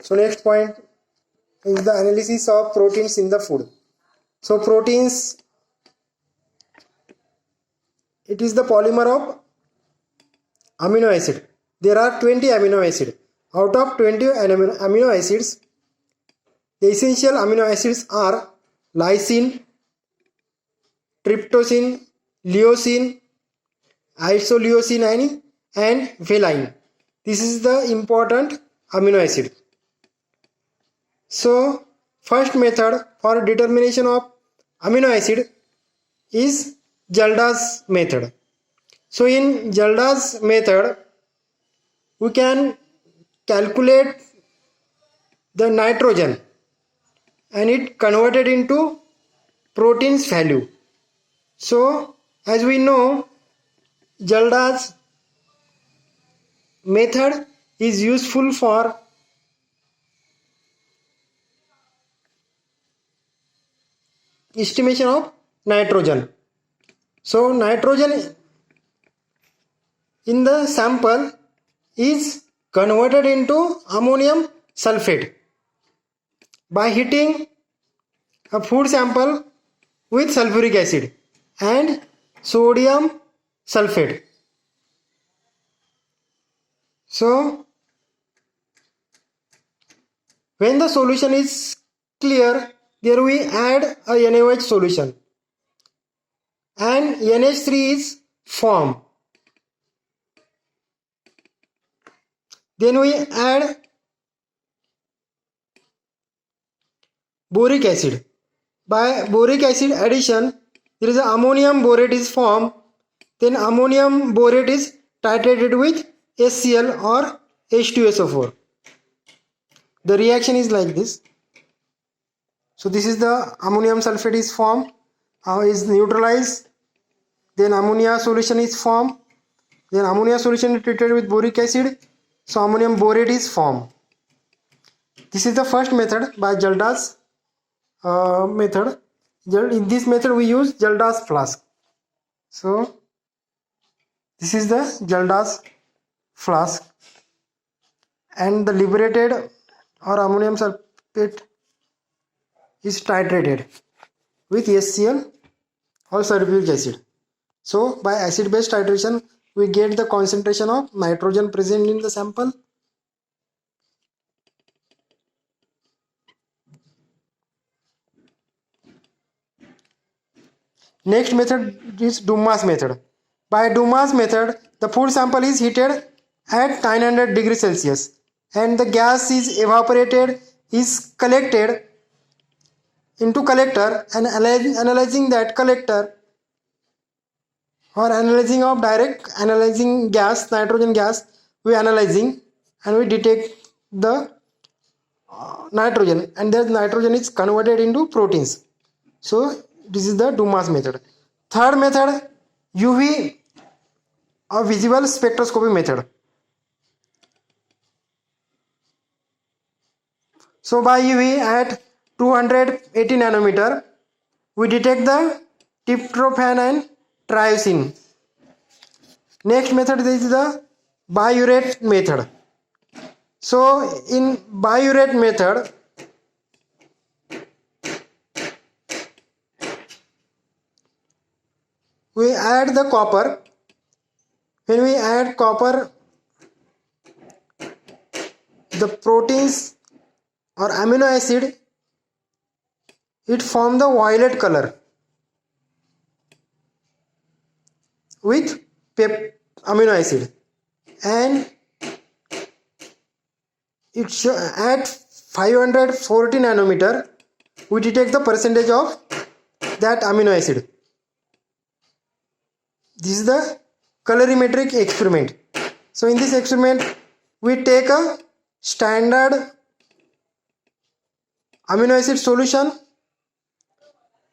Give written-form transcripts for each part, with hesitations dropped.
So next point is the analysis of proteins in the food. So proteins, it is the polymer of amino acid. There are 20 amino acids. Out of 20 amino acids, the essential amino acids are lysine, tryptophan, leucine, isoleucine, and valine. This is the important amino acid. So first method for determination of amino acid is Jalda's method. So in Jalda's method, we can calculate the nitrogen and it converted into proteins value. So as we know, Jalda's method is useful for estimation of nitrogen. So nitrogen in the sample is converted into ammonium sulfate by heating a food sample with sulfuric acid and sodium sulfate. So when the solution is clear, there we add a NaOH solution and NH3 is formed. Then we add boric acid. By boric acid addition, there is a ammonium borate is formed. Then ammonium borate is titrated with HCl or H2SO4. The reaction is like this. So this is the ammonium sulfate is formed, is neutralized. Then ammonia solution is formed. Then ammonia solution is treated with boric acid. So ammonium borate is formed. This is the first method by Jalda's method. In this method we use Jalda's flask. So this is the Jalda's flask and the liberated or ammonium sulfate is titrated with HCl or sulfuric acid. So by acid base titration we get the concentration of nitrogen present in the sample. Next method is Dumas method. By Dumas method, the food sample is heated at 900 degrees Celsius and the gas is evaporated, is collected into collector, and analyzing that collector or analyzing of direct analyzing gas, nitrogen gas, we analyzing and we detect the nitrogen, and that nitrogen is converted into proteins. So this is the Dumas method. Third method, UV or visible spectroscopy method. So by UV at 280 nanometer, we detect the tryptophan and tyrosine. Next method is the biuret method. So in biuret method, we add the copper. When we add copper, the proteins or amino acid, it form the violet color with amino acid, and it at 540 nanometer we detect the percentage of that amino acid. This is the colorimetric experiment. So in this experiment we take a standard amino acid solution.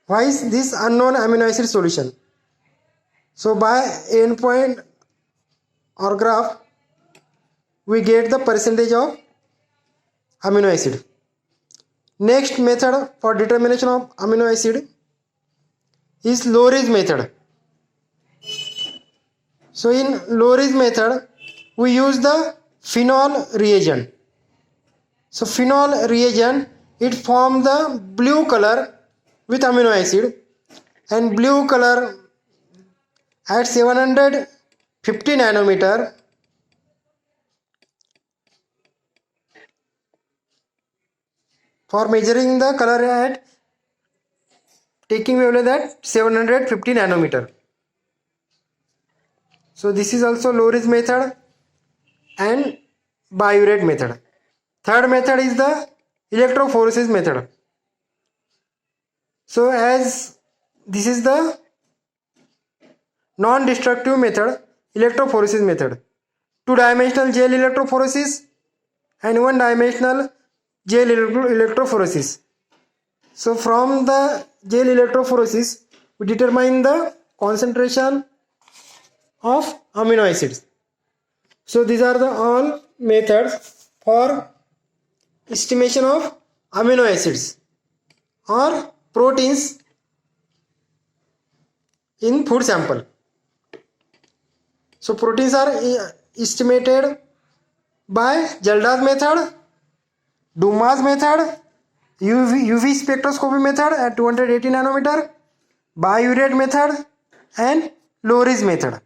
Why is this unknown amino acid solution? So by endpoint or graph we get the percentage of amino acid. Next method for determination of amino acid is Lowry's method. So in Lowry's method we use the phenol reagent. So phenol reagent, it form the blue color with amino acid, and blue color at 750 nanometer. For measuring the color at taking wavelength at 750 nanometer. So this is also Loris method and Biuret method. Third method is the electrophoresis method. So as this is the non-destructive method, electrophoresis method. Two-dimensional gel electrophoresis and one-dimensional gel electrophoresis. So from the gel electrophoresis, we determine the concentration of amino acids. So these are the all methods for estimation of amino acids or proteins in food sample. So proteins are estimated by Jalda's method, Dumas method, UV spectroscopy method at 280 nanometer, Biuret method and Loris method.